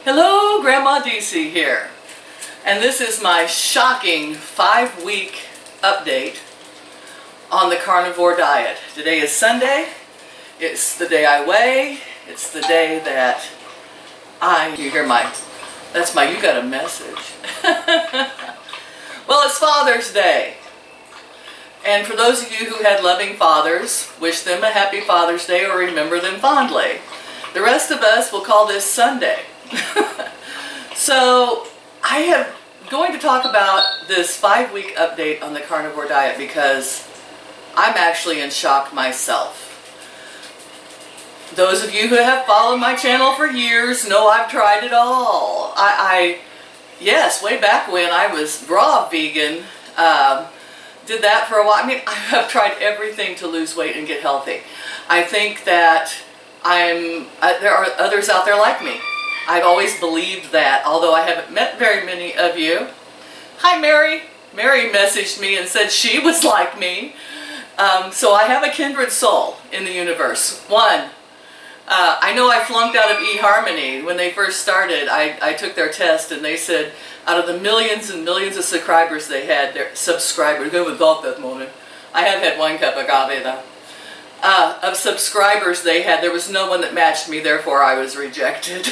Hello, Grandma DC here, and this is my shocking 5-week update on the carnivore diet. Today is Sunday. It's the day I weigh. It's the day that you hear you got a message. Well, it's Father's Day. And for those of you who had loving fathers, wish them a happy Father's Day or remember them fondly. The rest of us will call this Sunday. So I am going to talk about this 5-week update on the carnivore diet because I'm actually in shock myself. Those of you who have followed my channel for years know I've tried it all. Yes, way back when I was raw vegan, did that for a while. I mean, I have tried everything to lose weight and get healthy. I think that there are others out there like me. I've always believed that, although I haven't met very many of you. Hi, Mary. Mary messaged me and said she was like me. So I have a kindred soul in the universe. One, I know I flunked out of eHarmony. When they first started, I took their test and they said out of the millions and millions of subscribers they had, their subscribers, go with golf that morning. I have had one cup of coffee though. Of subscribers they had, there was no one that matched me, therefore I was rejected.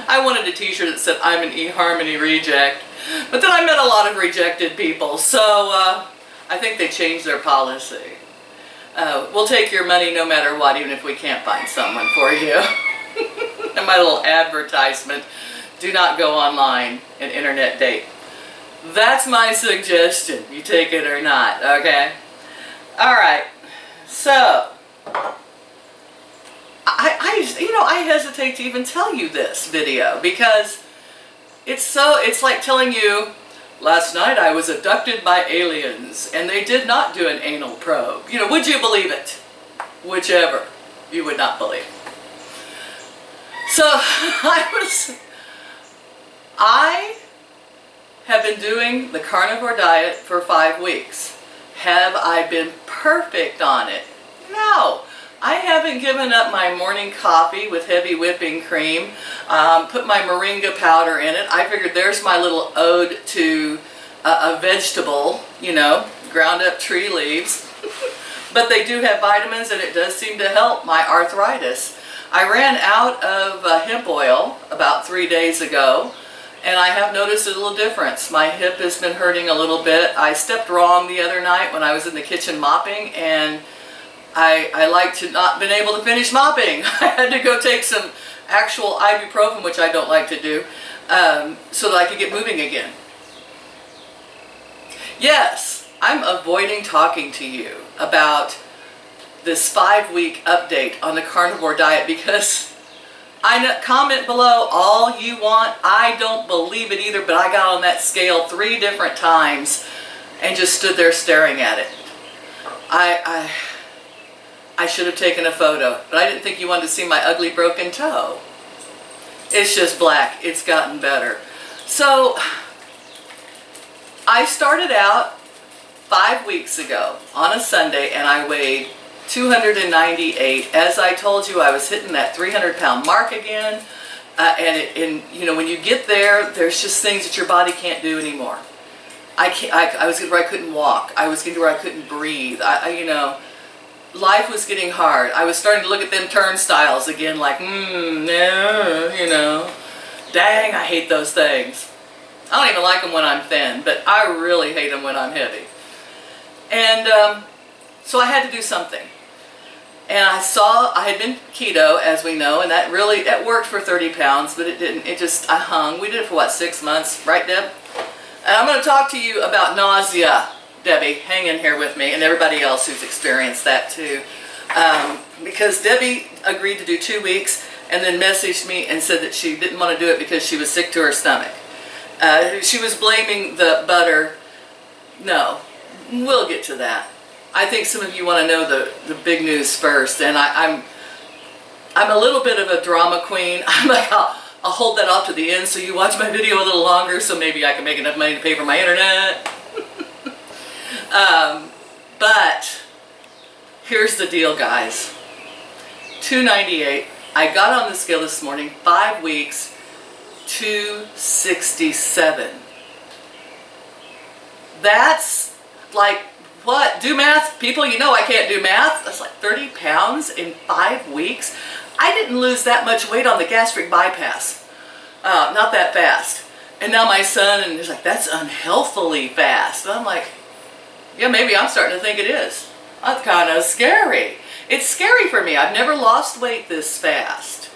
I wanted a t-shirt that said I'm an eHarmony reject, but then I met a lot of rejected people, so I think they changed their policy. We'll take your money no matter what, even if we can't find someone for you. And my little advertisement, do not go online and internet date. That's my suggestion. You take it or not, okay? Alright, so I hesitate to even tell you this video because it's like telling you, last night I was abducted by aliens and they did not do an anal probe. Would you believe it? Whichever you would not believe. So I have been doing the carnivore diet for 5 weeks. Have I been perfect on it? No. I haven't given up my morning coffee with heavy whipping cream, put my moringa powder in it. I figured there's my little ode to a vegetable, ground up tree leaves. But they do have vitamins and it does seem to help my arthritis. I ran out of hemp oil about 3 days ago and I have noticed a little difference. My hip has been hurting a little bit. I stepped wrong the other night when I was in the kitchen mopping and I like to not been able to finish mopping. I had to go take some actual ibuprofen, which I don't like to do, so that I could get moving again. Yes, I'm avoiding talking to you about this 5-week update on the carnivore diet because comment below all you want. I don't believe it either, but I got on that scale 3 different times and just stood there staring at it. I should have taken a photo, but I didn't think you wanted to see my ugly broken toe. It's just black. It's gotten better. So I started out 5 weeks ago on a Sunday and I weighed 298. As I told you, I was hitting that 300-pound mark again. And when you get there, there's just things that your body can't do anymore. I was getting where I couldn't walk. I was getting where I couldn't breathe. Life was getting hard. I was starting to look at them turnstiles again like, no, dang, I hate those things. I don't even like them when I'm thin, but I really hate them when I'm heavy. And so I had to do something. And I had been keto, as we know, and that worked for 30 pounds, but it didn't, I hung. We did it for what, 6 months, right, Deb? And I'm going to talk to you about nausea. Debbie, hang in here with me, and everybody else who's experienced that too. Because Debbie agreed to do 2 weeks and then messaged me and said that she didn't want to do it because she was sick to her stomach. She was blaming the butter. No, we'll get to that. I think some of you want to know the big news first, and I'm a little bit of a drama queen. I'm like, I'll hold that off to the end so you watch my video a little longer so maybe I can make enough money to pay for my internet. But here's the deal, guys. 298. I got on the scale this morning, 5 weeks, 267. That's like, what? Do math? People, you know I can't do math. That's like 30 pounds in 5 weeks. I didn't lose that much weight on the gastric bypass. Not that fast. And now my son, and he's like, that's unhealthily fast. And I'm like, yeah, maybe I'm starting to think it is. That's kind of scary. It's scary for me. I've never lost weight this fast.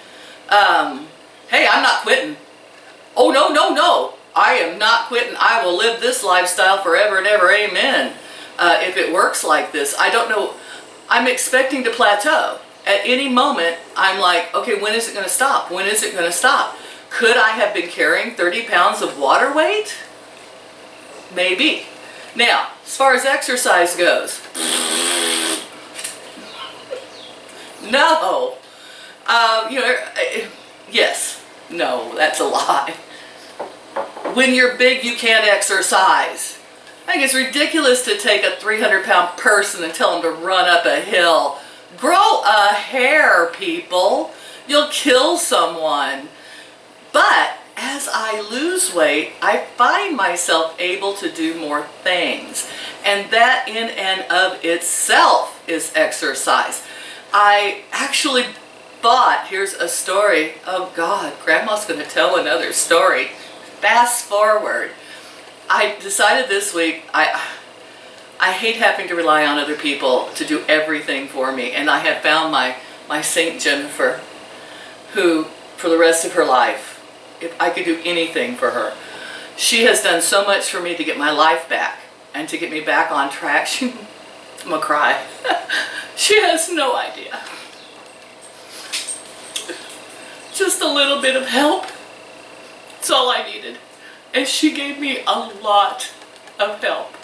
Hey, I'm not quitting. Oh, no, no, no. I am not quitting. I will live this lifestyle forever and ever. Amen. If it works like this. I don't know. I'm expecting to plateau. At any moment, I'm like, okay, when is it going to stop? When is it going to stop? Could I have been carrying 30 pounds of water weight? Maybe. Now, as far as exercise goes, no. Yes. No, that's a lie. When you're big, you can't exercise. I think it's ridiculous to take a 300-pound person and tell them to run up a hill. Grow a hair, people. You'll kill someone. But as I lose weight, I find myself able to do more things. And that in and of itself is exercise. I actually bought, here's a story. Oh God, Grandma's going to tell another story. Fast forward. I decided this week, I hate having to rely on other people to do everything for me. And I have found my Saint Jennifer, who for the rest of her life, if I could do anything for her. She has done so much for me to get my life back and to get me back on track. I'm gonna cry. She has no idea. Just a little bit of help. That's all I needed. And she gave me a lot of help.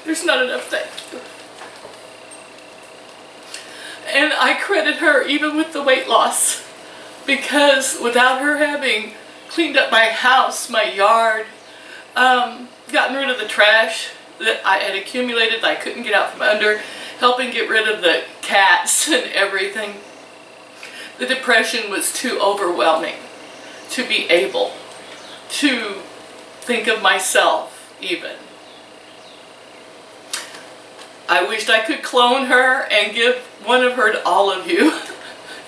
There's not enough thank you. And I credit her even with the weight loss, because without her having cleaned up my house, my yard, gotten rid of the trash that I had accumulated that I couldn't get out from under, helping get rid of the cats and everything, the depression was too overwhelming to be able to think of myself even. I wished I could clone her and give one of her to all of you.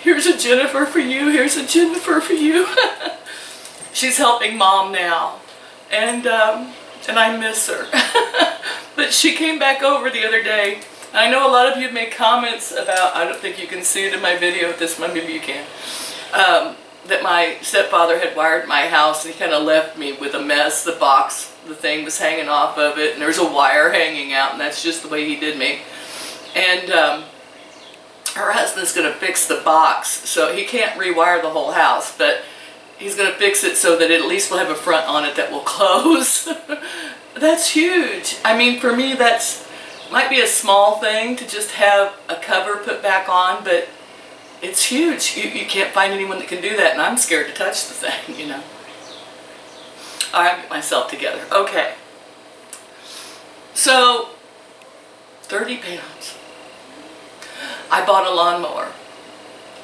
Here's a Jennifer for you, here's a Jennifer for you. She's helping Mom now, and I miss her. But she came back over the other day. I know a lot of you have made comments about, I don't think you can see it in my video at this moment, maybe you can, that my stepfather had wired my house and he kind of left me with a mess. The box, the thing was hanging off of it, and there's a wire hanging out, and that's just the way he did me. And her husband's going to fix the box, so he can't rewire the whole house, but he's going to fix it so that it at least will have a front on it that will close. That's huge. I mean, for me, that's might be a small thing to just have a cover put back on, but it's huge. You can't find anyone that can do that, and I'm scared to touch the thing, you know. All right, get myself together. Okay. So, 30 pounds. I bought a lawnmower.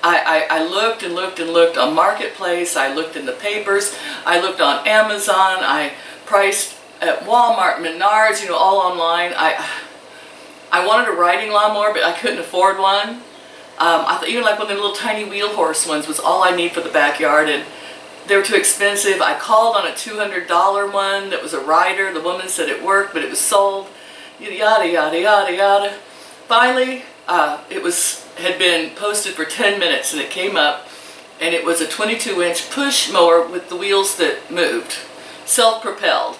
I looked and looked and looked on Marketplace. I looked in the papers. I looked on Amazon. I priced at Walmart, Menards, you know, all online. I wanted a riding lawnmower, but I couldn't afford one. I thought even like one of the little tiny wheel horse ones was all I need for the backyard, and they were too expensive. I called on a $200 one that was a rider. The woman said it worked, but it was sold. Yada, yada, yada, yada. Finally, it had been posted for 10 minutes, and it came up, and it was a 22-inch push mower with the wheels that moved, self-propelled.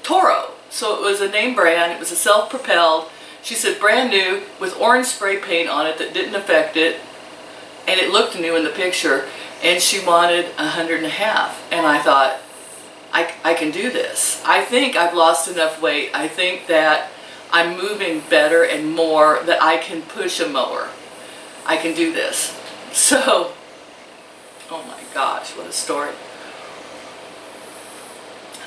Toro. So it was a name brand. It was a self-propelled. She said brand new with orange spray paint on it that didn't affect it, and it looked new in the picture, and she wanted $150. And I thought, I can do this. I think I've lost enough weight. I think that I'm moving better and more, that I can push a mower. I can do this. So, oh my gosh, what a story.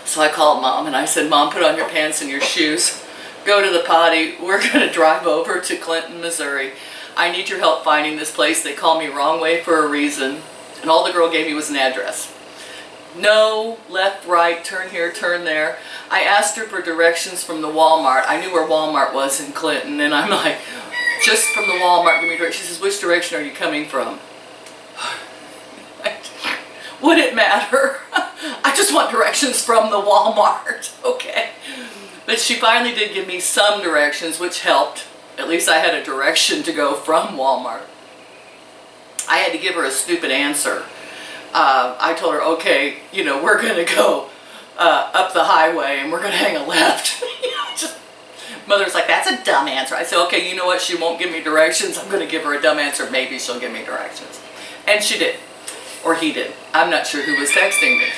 So I called Mom and I said, Mom, put on your pants and your shoes. go to the potty. We're going to drive over to Clinton, Missouri. I need your help finding this place. They call me wrong way for a reason. And all the girl gave me was an address. No, left, right, turn here, turn there. I asked her for directions from the Walmart. I knew where Walmart was in Clinton, and I'm like, just from the Walmart, give me directions. She says, which direction are you coming from? Would it matter? I just want directions from the Walmart, okay? But she finally did give me some directions, which helped. At least I had a direction to go from Walmart. I had to give her a stupid answer. I told her, okay, you know, we're going to go up the highway and we're going to hang a left. Mother's like, that's a dumb answer. I said, okay, you know what? She won't give me directions. I'm going to give her a dumb answer. Maybe she'll give me directions. And she did. Or he did. I'm not sure who was texting me.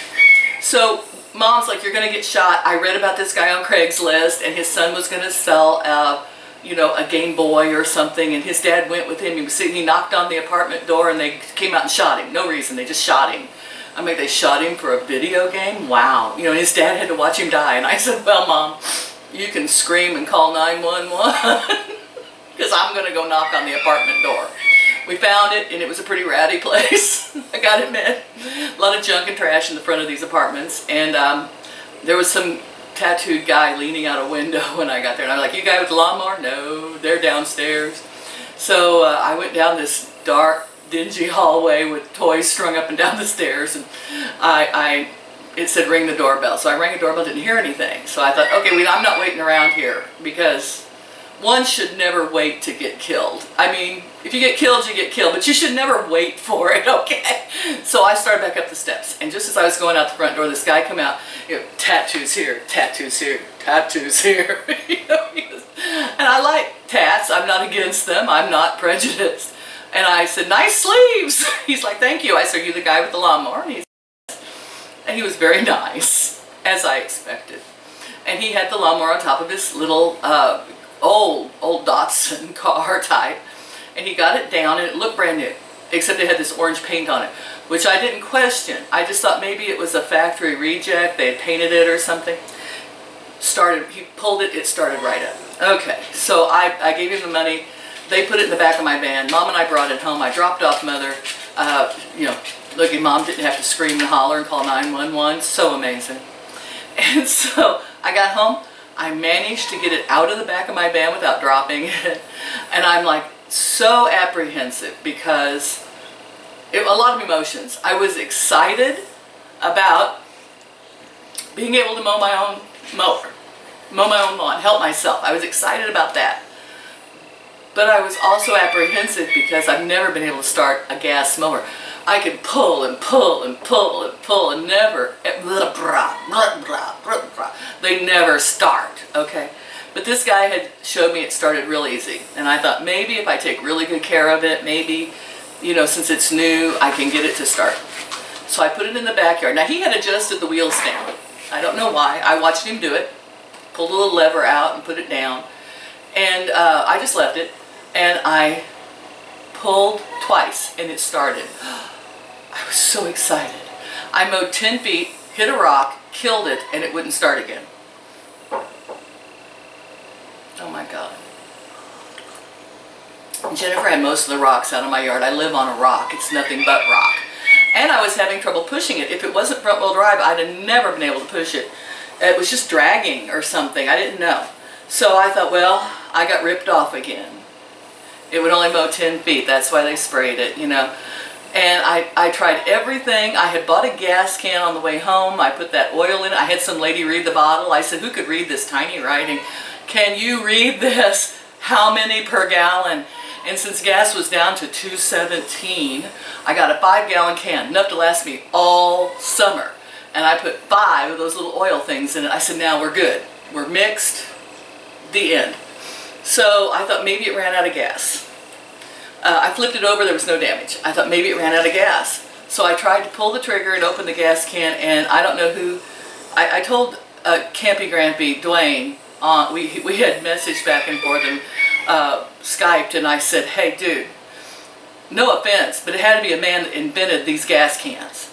So Mom's like, you're going to get shot. I read about this guy on Craigslist, and his son was going to sell you know, a Game Boy or something, and his dad went with him. He knocked on the apartment door, and they came out and shot him. No reason. They just shot him. I mean, they shot him for a video game? Wow. You know, his dad had to watch him die. And I said, well, Mom, you can scream and call 911 because I'm going to go knock on the apartment door. We found it, and it was a pretty ratty place. I gotta admit. A lot of junk and trash in the front of these apartments. And there was some tattooed guy leaning out a window when I got there. And I'm like, you guy with the lawnmower? No, they're downstairs. So I went down this dark, dingy hallway with toys strung up and down the stairs. And it said ring the doorbell. So I rang the doorbell, didn't hear anything. So I thought, okay, I'm not waiting around here, because one should never wait to get killed. I mean, if you get killed, you get killed, but you should never wait for it, okay? So I started back up the steps, and just as I was going out the front door, this guy come out, you know, tattoos here, tattoos here, tattoos here. You know, and I like tats. I'm not against them. I'm not prejudiced. And I said, nice sleeves. He's like, thank you. I said, are you the guy with the lawnmower? And he was very nice, as I expected. And he had the lawnmower on top of his little old Datsun car type, and he got it down, and it looked brand new, except it had this orange paint on it, which I didn't question. I just thought maybe it was a factory reject, they had painted it or something. He pulled it, it started right up. Okay, so I gave him the money. They put it in the back of my van. Mom and I brought it home. I dropped off Mother. You know, look, Mom didn't have to scream and holler and call 911. So amazing. And so I got home. I managed to get it out of the back of my van without dropping it. And I'm like so apprehensive because a lot of emotions. I was excited about being able to mow my own lawn, help myself. I was excited about that. But I was also apprehensive because I've never been able to start a gas mower. I could pull and pull and pull and pull and never, they never start, okay? But this guy had showed me it started real easy. And I thought maybe if I take really good care of it, maybe, you know, since it's new, I can get it to start. So I put it in the backyard. Now he had adjusted the wheels down. I don't know why. I watched him do it. Pulled a little lever out and put it down. And I just left it. And I pulled twice and it started. I was so excited. I mowed 10 feet, hit a rock, killed it, and it wouldn't start again. Oh my God. Jennifer had most of the rocks out of my yard. I live on a rock. It's nothing but rock. And I was having trouble pushing it. If it wasn't front wheel drive, I'd have never been able to push it. It was just dragging or something. I didn't know. So I thought, well, I got ripped off again. It would only mow 10 feet. That's why they sprayed it, you know. And I tried everything. I had bought a gas can on the way home. I put that oil in it. I had some lady read the bottle. I said, who could read this tiny writing? Can you read this? How many per gallon? And since gas was down to $2.17, I got a 5-gallon can, enough to last me all summer. And I put 5 of those little oil things in it. I said, now we're good. We're mixed. The end. So I thought maybe it ran out of gas. I flipped it over, there was no damage. I thought maybe it ran out of gas. So I tried to pull the trigger and open the gas can, and I don't know who, I told Campy Grampy, Dwayne, we had messaged back and forth and Skyped, and I said, hey dude, no offense, but it had to be a man that invented these gas cans.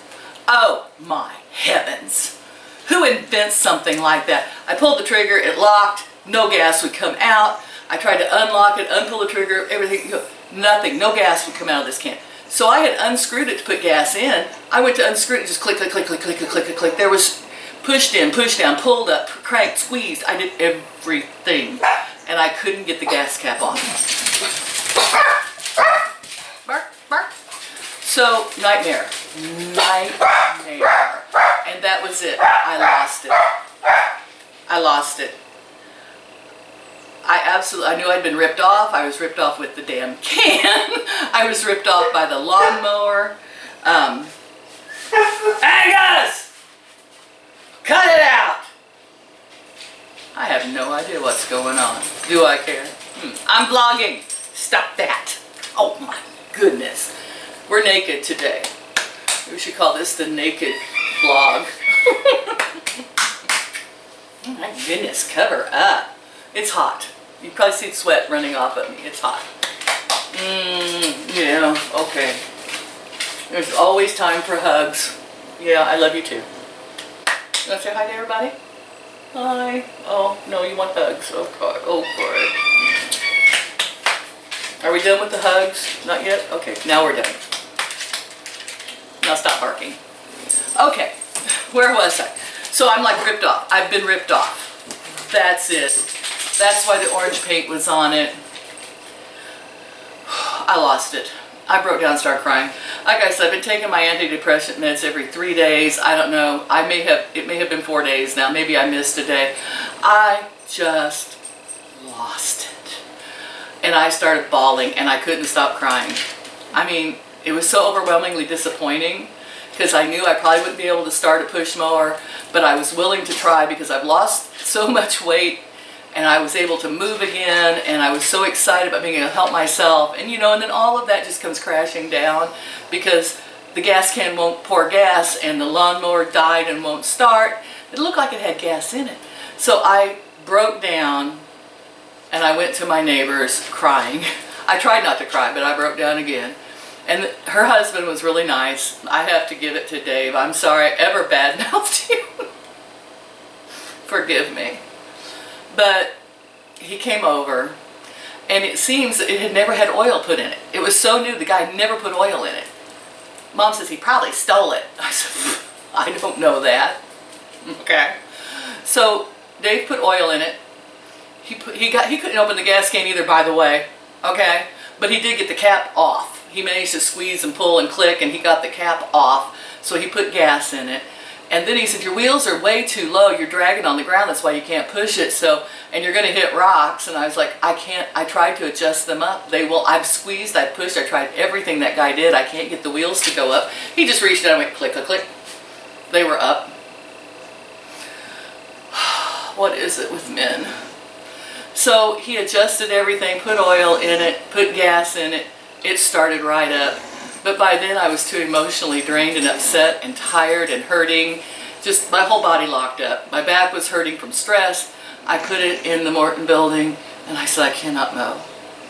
Oh my heavens. Who invents something like that? I pulled the trigger, it locked, No gas would come out. I tried to unlock it, unpull the trigger, everything, nothing, no gas would come out of this can. So I had unscrewed it to put gas in. I went to unscrew it, just click, click, click, click, click, click, click, click. There was pushed in, pushed down, pulled up, cranked, squeezed. I did everything. And I couldn't get the gas cap on. Bark, bark. So, nightmare. Nightmare. And that was it. I lost it. I lost it. I knew I'd been ripped off. I was ripped off with the damn can. I was ripped off by the lawnmower. Angus! Cut it out! I have no idea what's going on. Do I care? I'm vlogging. Stop that. Oh my goodness. We're naked today. We should call this the naked vlog. Oh my goodness, cover up. It's hot. You probably see sweat running off of me. It's hot. Yeah, okay. There's always time for hugs. Yeah, I love you too. You want to say hi to everybody? Hi. Oh, no, you want hugs. Oh, God. Oh, God. Are we done with the hugs? Not yet? Okay, now we're done. Now stop barking. Okay, where was I? So I'm like ripped off. I've been ripped off. That's it. That's why the orange paint was on it. I lost it. I broke down and started crying. Like I said, I've been taking my antidepressant meds every 3 days. I don't know. It may have been 4 days now. Maybe I missed a day. I just lost it. And I started bawling and I couldn't stop crying. I mean, it was so overwhelmingly disappointing because I knew I probably wouldn't be able to start a push mower, but I was willing to try because I've lost so much weight and I was able to move again, and I was so excited about being able to help myself. And you know, and then all of that just comes crashing down because the gas can won't pour gas and the lawnmower died and won't start. It looked like it had gas in it. So I broke down and I went to my neighbors crying. I tried not to cry, but I broke down again. And her husband was really nice. I have to give it to Dave. I'm sorry I ever badmouthed you. Forgive me. But he came over, and it seems that it had never had oil put in it. It was so new, the guy never put oil in it. Mom says he probably stole it. I said, I don't know that. Okay. So Dave put oil in it. He couldn't open the gas can either, by the way. Okay. But he did get the cap off. He managed to squeeze and pull and click, and he got the cap off. So he put gas in it. And then he said, your wheels are way too low. You're dragging on the ground. That's why you can't push it. So, and you're going to hit rocks. And I was like, I can't. I tried to adjust them up. I've squeezed, I've pushed, I tried everything that guy did. I can't get the wheels to go up. He just reached down and went click, click, click. They were up. What is it with men? So he adjusted everything, put oil in it, put gas in it. It started right up. But by then I was too emotionally drained and upset and tired and hurting. Just my whole body locked up. My back was hurting from stress. I put it in the Morton building and I said, I cannot mow.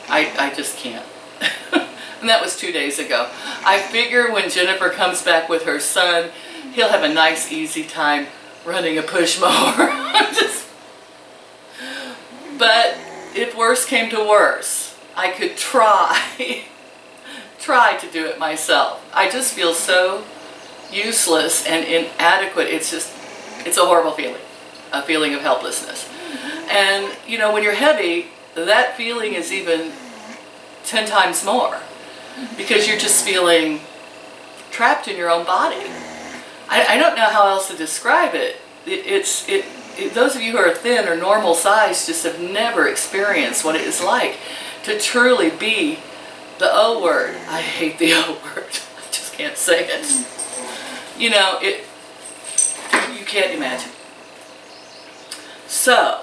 I just can't. And that was 2 days ago. I figure when Jennifer comes back with her son, he'll have a nice easy time running a push mower. But if worse came to worse, I could try to do it myself. I just feel so useless and inadequate. It's a horrible feeling, a feeling of helplessness. And you know, when you're heavy, that feeling is even 10 times more because you're just feeling trapped in your own body. I don't know how else to describe it. Those of you who are thin or normal size just have never experienced what it is like to truly be the O word. I hate the O word. I just can't say it. You know, you can't imagine. So,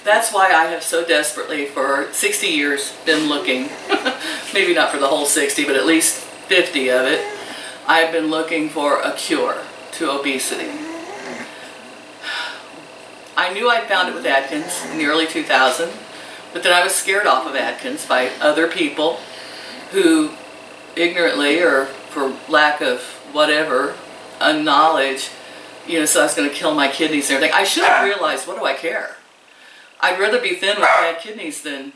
that's why I have so desperately for 60 years been looking, maybe not for the whole 60, but at least 50 of it, I've been looking for a cure to obesity. I knew I'd found it with Atkins in the early 2000s, but then I was scared off of Atkins by other people who ignorantly or for lack of whatever, unknowledge, you know, so I was going to kill my kidneys and everything. I should have realized, what do I care? I'd rather be thin with bad kidneys than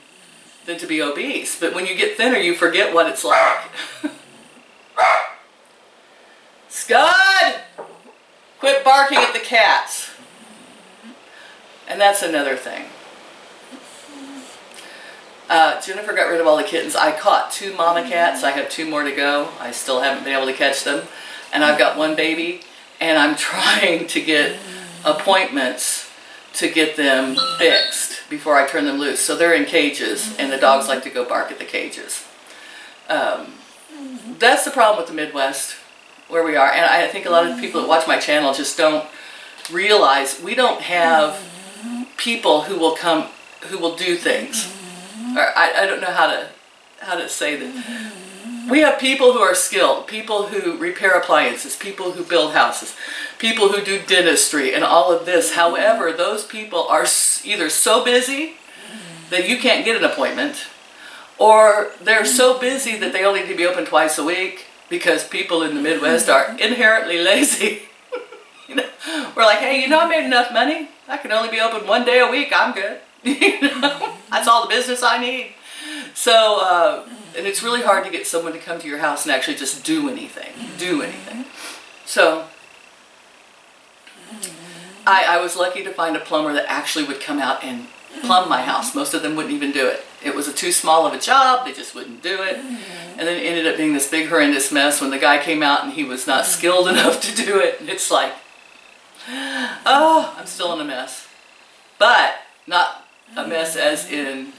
to be obese. But when you get thinner, you forget what it's like. Scud! Quit barking at the cats. And that's another thing. Jennifer got rid of all the kittens. I caught 2 mama cats. I have 2 more to go. I still haven't been able to catch them. And I've got 1 baby. And I'm trying to get appointments to get them fixed before I turn them loose. So they're in cages, and the dogs like to go bark at the cages. That's the problem with the Midwest, where we are. And I think a lot of people that watch my channel just don't realize we don't have people who will come, who will do things. Or I don't know how to say that. We have people who are skilled, people who repair appliances, people who build houses, people who do dentistry and all of this. However, those people are either so busy that you can't get an appointment, or they're so busy that they only need to be open twice a week, because people in the Midwest are inherently lazy. You know, we're like, hey, you know, I made enough money. I can only be open 1 day a week. I'm good. You know, that's all the business I need. So, and it's really hard to get someone to come to your house and actually just do anything. So, I was lucky to find a plumber that actually would come out and plumb my house. Most of them wouldn't even do it. It was too small of a job. They just wouldn't do it. And then it ended up being this big horrendous mess when the guy came out and he was not skilled enough to do it. And it's like, oh, I'm still in a mess. But not a mess as in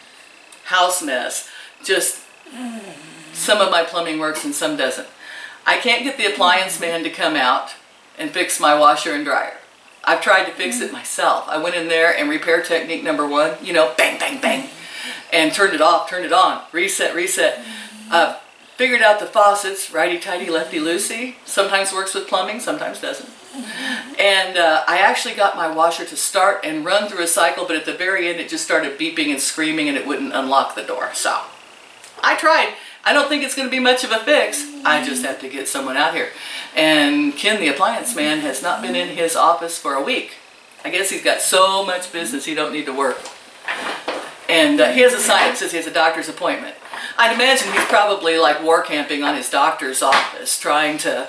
house mess. Just some of my plumbing works and some doesn't. I can't get the appliance man to come out and fix my washer and dryer. I've tried to fix it myself. I went in there and repair technique number 1, you know, bang, bang, bang, and turned it off, turned it on, reset, reset. Figured out the faucets, righty-tighty, lefty-loosey. Sometimes works with plumbing, sometimes doesn't. And I actually got my washer to start and run through a cycle, but at the very end it just started beeping and screaming and it wouldn't unlock the door. So I tried. I don't think it's going to be much of a fix. I just have to get someone out here. And Ken, the appliance man, has not been in his office for a week. I guess he's got so much business he don't need to work. And he has a sign that says he has a doctor's appointment. I'd imagine he's probably like war camping on his doctor's office, trying to,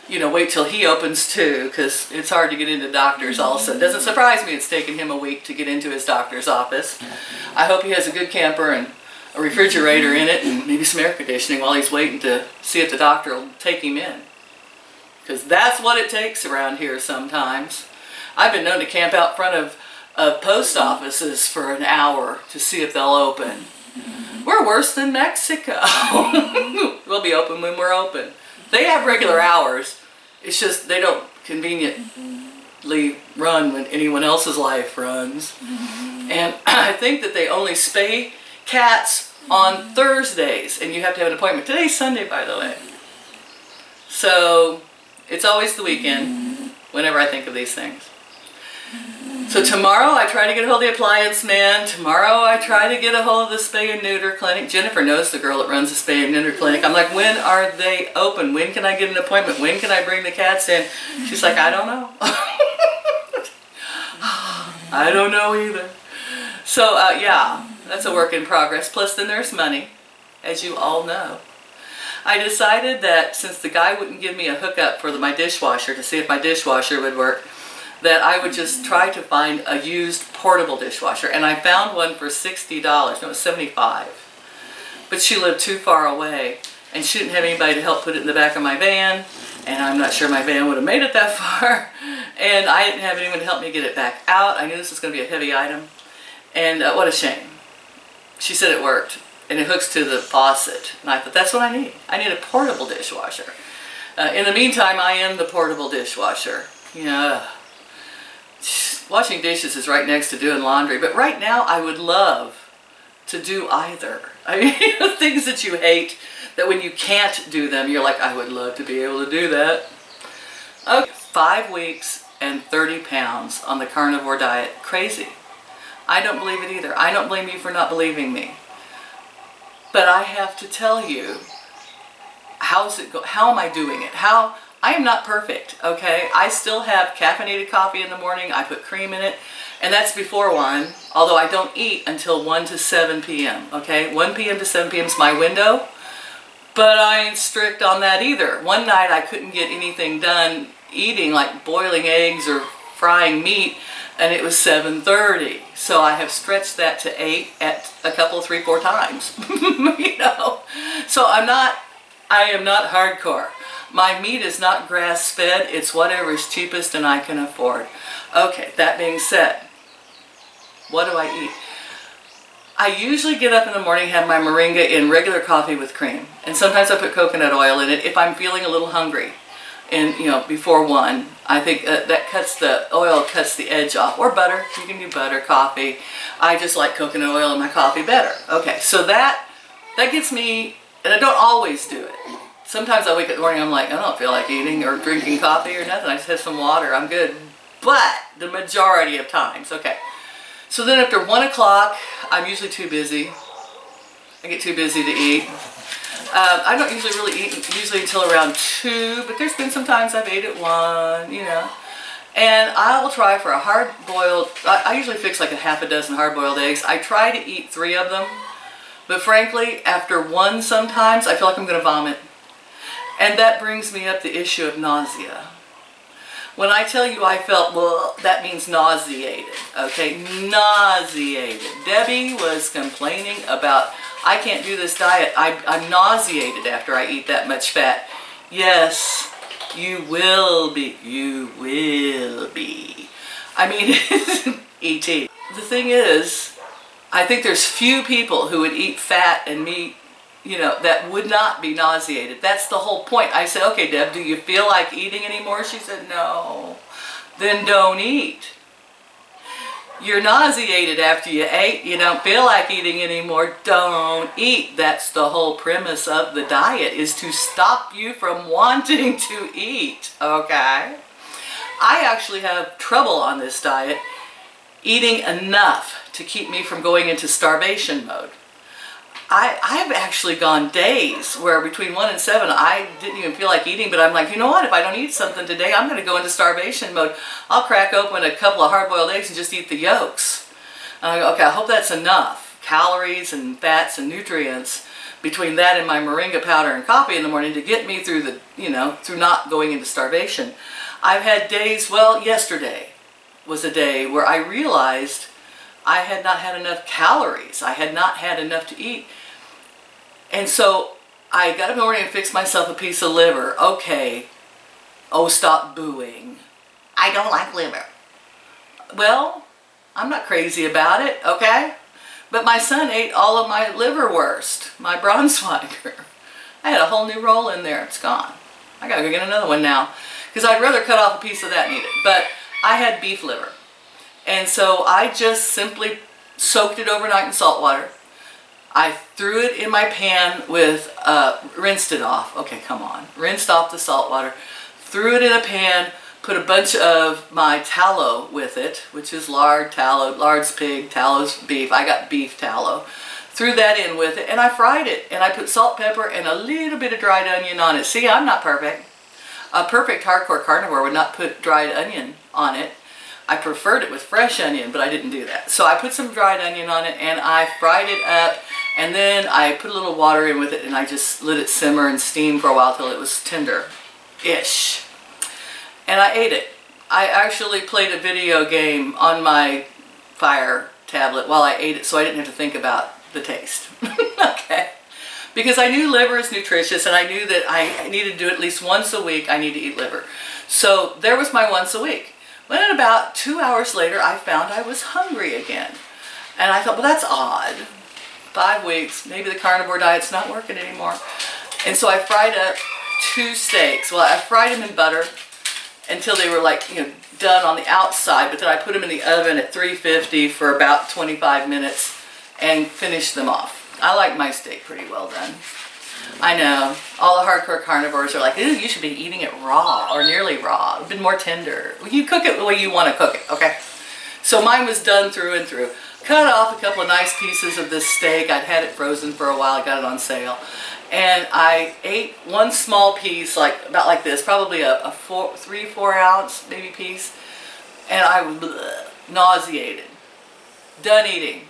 you know, wait till he opens too, because it's hard to get into doctors also. It doesn't surprise me it's taken him a week to get into his doctor's office. I hope he has a good camper and a refrigerator in it and maybe some air conditioning while he's waiting to see if the doctor will take him in. Because that's what it takes around here sometimes. I've been known to camp out front of post offices for an hour to see if they'll open. We're worse than Mexico. We'll be open when we're open. They have regular hours. It's just they don't conveniently run when anyone else's life runs. And I think that they only spay cats on Thursdays, and you have to have an appointment. Today's Sunday, by the way. So it's always the weekend whenever I think of these things. So tomorrow I try to get a hold of the appliance man. Tomorrow I try to get a hold of the spay and neuter clinic. Jennifer knows the girl that runs the spay and neuter clinic. I'm like, when are they open? When can I get an appointment? When can I bring the cats in? She's like, I don't know. I don't know either. So yeah, that's a work in progress. Plus then there's money, as you all know. I decided that since the guy wouldn't give me a hookup for my dishwasher to see if my dishwasher would work, that I would just try to find a used portable dishwasher. And I found one for $60. No, it was $75. But she lived too far away, and she didn't have anybody to help put it in the back of my van, and I'm not sure my van would have made it that far. And I didn't have anyone to help me get it back out. I knew this was going to be a heavy item. And what a shame. She said it worked, and it hooks to the faucet. And I thought, that's what I need. I need a portable dishwasher. In the meantime, I am the portable dishwasher. You know, washing dishes is right next to doing laundry. But right now, I would love to do either. I mean, things that you hate, that when you can't do them, you're like, I would love to be able to do that. Okay, 5 weeks and 30 pounds on the carnivore diet. Crazy. I don't believe it either. I don't blame you for not believing me. But I have to tell you, how am I doing it? How I am not perfect, okay? I still have caffeinated coffee in the morning. I put cream in it, and that's before 1, although I don't eat until 1 to 7 p.m., okay? 1 p.m. to 7 p.m. is my window, but I ain't strict on that either. One night I couldn't get anything done eating, like boiling eggs or frying meat, and it was 7:30. So I have stretched that to 8 at a couple, 3, 4 times, you know? So I am not hardcore. My meat is not grass-fed. It's whatever is cheapest and I can afford. Okay, that being said, what do I eat? I usually get up in the morning, have my moringa in regular coffee with cream. And sometimes I put coconut oil in it if I'm feeling a little hungry. And, you know, before 1, I think that cuts the oil, cuts the edge off. Or butter. You can do butter, coffee. I just like coconut oil in my coffee better. Okay, so that gets me, and I don't always do it. Sometimes I wake up in the morning, I'm like, I don't feel like eating or drinking coffee or nothing. I just have some water. I'm good. But the majority of times, okay. So then after 1 o'clock, I'm usually too busy. I get too busy to eat. I don't usually really eat usually until around 2, but there's been some times I've ate at 1, you know. And I will try for a hard-boiled, I usually fix like a half a dozen hard-boiled eggs. I try to eat 3 of them, but frankly, after 1 sometimes, I feel like I'm going to vomit. And that brings me up the issue of nausea. When I tell you I felt, well, that means nauseated, okay? Nauseated. Debbie was complaining about, I can't do this diet. I'm nauseated after I eat that much fat. Yes, you will be. You will be. I mean, E.T. The thing is, I think there's few people who would eat fat and meat, you know, that would not be nauseated. That's the whole point. I said, okay, Deb, do you feel like eating anymore? She said, no. Then don't eat. You're nauseated after you ate. You don't feel like eating anymore. Don't eat. That's the whole premise of the diet, is to stop you from wanting to eat, okay? I actually have trouble on this diet eating enough to keep me from going into starvation mode. I've actually gone days where between 1 and 7 I didn't even feel like eating, but I'm like, you know what, if I don't eat something today, I'm going to go into starvation mode. I'll crack open a couple of hard-boiled eggs and just eat the yolks. And I go, okay, I hope that's enough calories and fats and nutrients between that and my moringa powder and coffee in the morning to get me through the, you know, through not going into starvation. I've had days, well, yesterday was a day where I realized I had not had enough calories. I had not had enough to eat. And so I got up in the morning and fixed myself a piece of liver. Okay. Oh, stop booing. I don't like liver. Well, I'm not crazy about it, okay? But my son ate all of my liverwurst, my Braunschweiger. I had a whole new roll in there. It's gone. I gotta go get another one now, because I'd rather cut off a piece of that and eat it. But I had beef liver. And so I just simply soaked it overnight in salt water. I threw it in my pan with, rinsed it off. Okay, come on. Rinsed off the salt water. Threw it in a pan, put a bunch of my tallow with it, which is lard, tallow, lard's pig, tallow's beef. I got beef tallow. Threw that in with it, and I fried it. And I put salt, pepper, and a little bit of dried onion on it. See, I'm not perfect. A perfect hardcore carnivore would not put dried onion on it. I preferred it with fresh onion, but I didn't do that. So I put some dried onion on it, and I fried it up, and then I put a little water in with it, and I just let it simmer and steam for a while till it was tender-ish. And I ate it. I actually played a video game on my Fire tablet while I ate it, so I didn't have to think about the taste. Okay. Because I knew liver is nutritious, and I knew that I needed to do it at least once a week. I need to eat liver. So there was my once a week. Then about 2 hours later, I found I was hungry again. And I thought, well, that's odd. 5 weeks, maybe the carnivore diet's not working anymore. And so I fried up 2 steaks. Well, I fried them in butter until they were like, you know, done on the outside, but then I put them in the oven at 350 for about 25 minutes and finished them off. I like my steak pretty well done. I know, all the hardcore carnivores are like, ooh, you should be eating it raw or nearly raw, a bit more tender. Well, you cook it the way you want to cook it, okay? So mine was done through and through. Cut off a couple of nice pieces of this steak. I'd had it frozen for a while. I got it on sale. And I ate one small piece, like about like this, probably a 3-4 ounce maybe piece, and I was nauseated, done eating.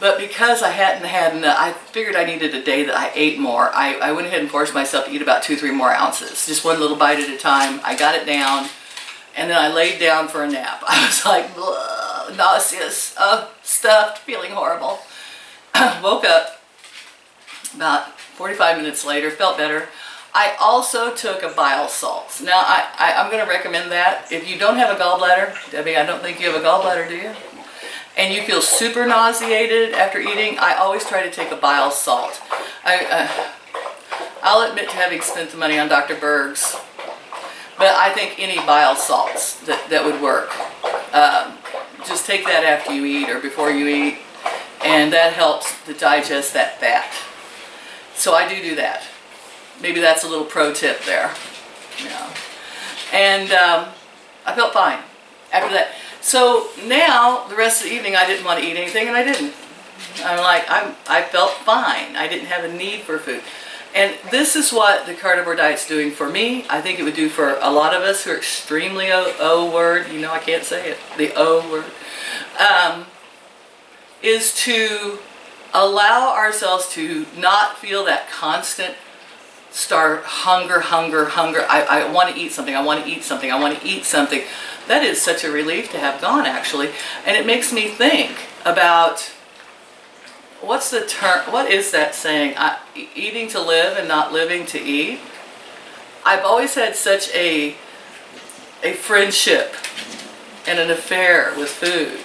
But because I hadn't had enough, I figured I needed a day that I ate more. I went ahead and forced myself to eat about 2-3 more ounces, just one little bite at a time. I got it down, and then I laid down for a nap. I was like, blah, nauseous, stuffed, feeling horrible. Woke up about 45 minutes later, felt better. I also took a bile salt. Now, I'm going to recommend that. If you don't have a gallbladder, Debbie, I don't think you have a gallbladder, do you? And you feel super nauseated after eating, I always try to take a bile salt. I'll admit to having spent the money on Dr. Berg's, but I think any bile salts that would work. Just take that after you eat or before you eat, and that helps to digest that fat. So I do that. Maybe that's a little pro tip there. Yeah. And I felt fine after that. So now, the rest of the evening, I didn't want to eat anything, and I didn't. I felt fine. I didn't have a need for food. And this is what the carnivore diet's doing for me. I think it would do for a lot of us who are extremely O-word, you know I can't say it, the O-word, is to allow ourselves to not feel that constant hunger. I want to eat something, I want to eat something, I want to eat something. That is such a relief to have gone, actually. And it makes me think about, what's the term, what is that saying? Eating to live and not living to eat. I've always had such a friendship and an affair with food.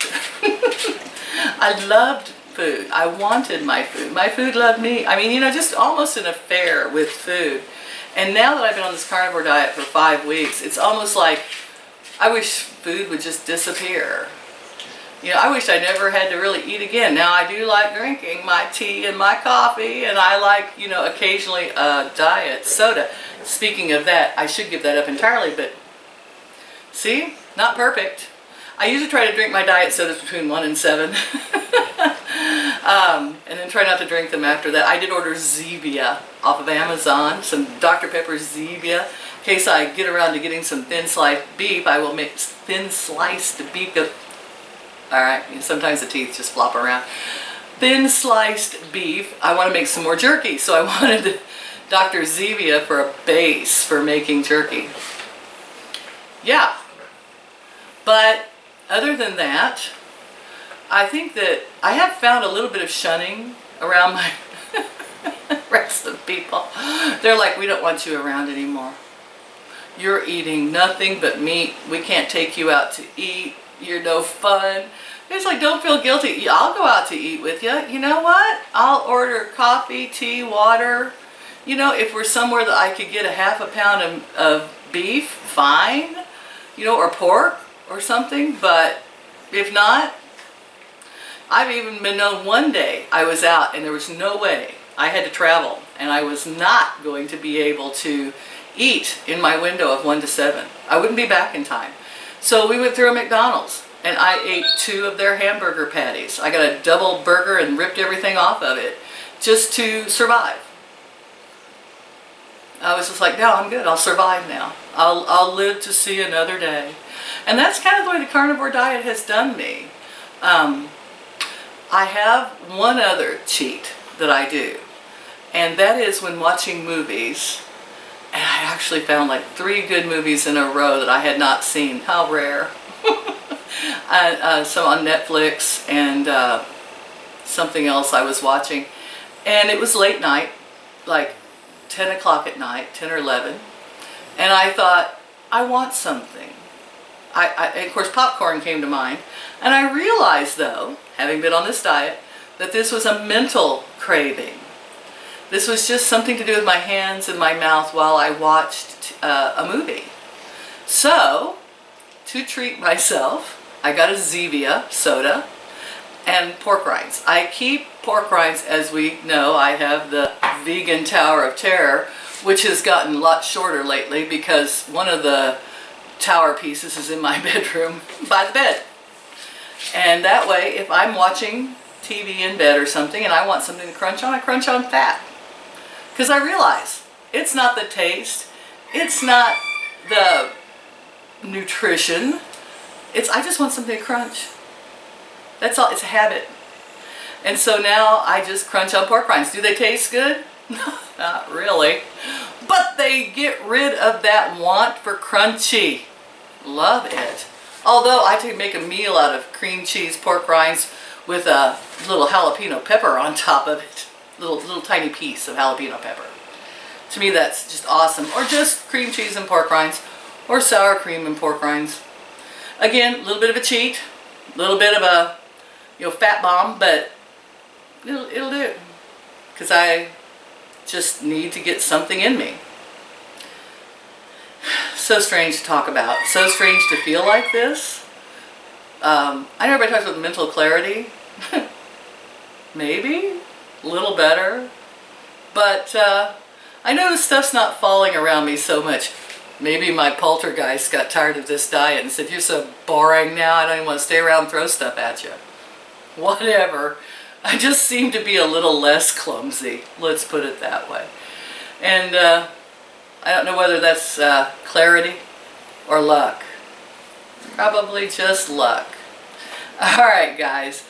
I loved food. I wanted my food. My food loved me. I mean, you know, just almost an affair with food. And now that I've been on this carnivore diet for 5 weeks, it's almost like I wish food would just disappear. You know, I wish I never had to really eat again. Now, I do like drinking my tea and my coffee, and I like, you know, occasionally a diet soda. Speaking of that, I should give that up entirely, but see, not perfect. I usually try to drink my diet sodas between 1 and 7. And then try not to drink them after that. I did order Zevia off of Amazon, some Dr. Pepper Zevia. In case I get around to getting some thin sliced beef, I will make thin sliced beef. Alright, sometimes the teeth just flop around. Thin sliced beef. I want to make some more jerky, so I wanted Dr. Zevia for a base for making jerky. Yeah. But other than that, I think that I have found a little bit of shunning around my rest of people. They're like, we don't want you around anymore. You're eating nothing but meat. We can't take you out to eat. You're no fun. It's like, don't feel guilty. I'll go out to eat with you. You know what? I'll order coffee, tea, water. You know, if we're somewhere that I could get a half a pound of beef, fine. You know, or pork or something. But if not, I've even been known one day I was out and there was no way. I had to travel and I was not going to be able to eat in my window of 1 to 7. I wouldn't be back in time. So we went through a McDonald's and I ate 2 of their hamburger patties. I got a double burger and ripped everything off of it just to survive. I was just like, no, I'm good. I'll survive now. I'll live to see another day. And that's kind of the way the carnivore diet has done me. I have one other cheat that I do, and that is when watching movies. And I actually found like 3 good movies in a row that I had not seen. How rare. Some on Netflix and something else I was watching. And it was late night, like 10 o'clock at night, 10 or 11. And I thought, I want something. And of course, popcorn came to mind. And I realized, though, having been on this diet, that this was a mental craving. This was just something to do with my hands and my mouth while I watched a movie. So, to treat myself, I got a Zevia soda and pork rinds. I keep pork rinds, as we know. I have the vegan Tower of Terror, which has gotten a lot shorter lately because one of the tower pieces is in my bedroom by the bed. And that way, if I'm watching TV in bed or something and I want something to crunch on, I crunch on fat. Because I realize it's not the taste, it's not the nutrition, I just want something to crunch. That's all, it's a habit. And so now I just crunch on pork rinds. Do they taste good? Not really. But they get rid of that want for crunchy. Love it. Although I could make a meal out of cream cheese pork rinds with a little jalapeno pepper on top of it. Little tiny piece of jalapeno pepper. To me that's just awesome. Or just cream cheese and pork rinds. Or sour cream and pork rinds. Again, a little bit of a cheat. A little bit of a, fat bomb, but it'll do. Because I just need to get something in me. So strange to talk about. So strange to feel like this. I know everybody talks about mental clarity. Maybe. A little better. But I notice stuff's not falling around me so much. Maybe my poltergeist got tired of this diet and said, "You're so boring now, I don't even want to stay around and throw stuff at you." Whatever. I just seem to be a little less clumsy. Let's put it that way. And I don't know whether that's clarity or luck. Probably just luck. Alright guys,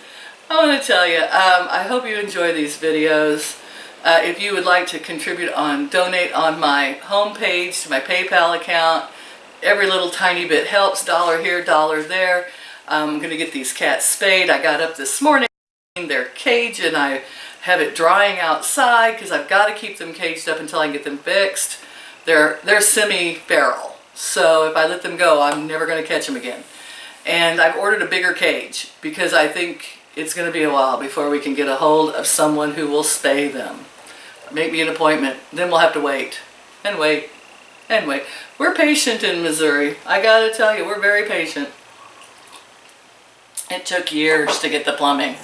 I want to tell you, I hope you enjoy these videos. If you would like to contribute donate on my homepage to my PayPal account, every little tiny bit helps. $1 here, $1 there. I'm going to get these cats spayed. I got up this morning, their cage, and I have it drying outside because I've got to keep them caged up until I can get them fixed. They're semi-feral, so if I let them go, I'm never going to catch them again. And I've ordered a bigger cage because I think it's going to be a while before we can get a hold of someone who will spay them. Make me an appointment, then we'll have to wait, and wait, and wait. We're patient in Missouri. I gotta tell you, we're very patient. It took years to get the plumbing.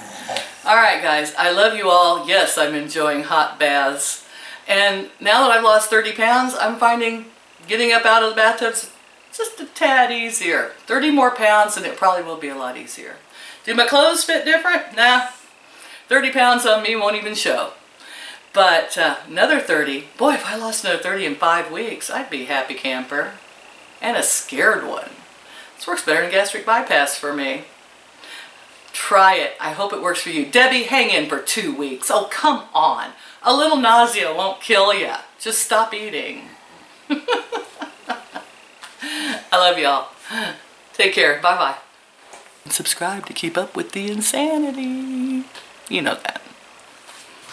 Alright guys, I love you all. Yes, I'm enjoying hot baths. And now that I've lost 30 pounds, I'm finding getting up out of the bathtub's just a tad easier. 30 more pounds and it probably will be a lot easier. Do my clothes fit different? Nah. 30 pounds on me won't even show. But another 30, boy, if I lost another 30 in 5 weeks, I'd be a happy camper. And a scared one. This works better than gastric bypass for me. Try it. I hope it works for you. Debbie, hang in for 2 weeks. Oh, come on. A little nausea won't kill you. Just stop eating. I love y'all. Take care. Bye-bye. Subscribe to keep up with the insanity. You know that.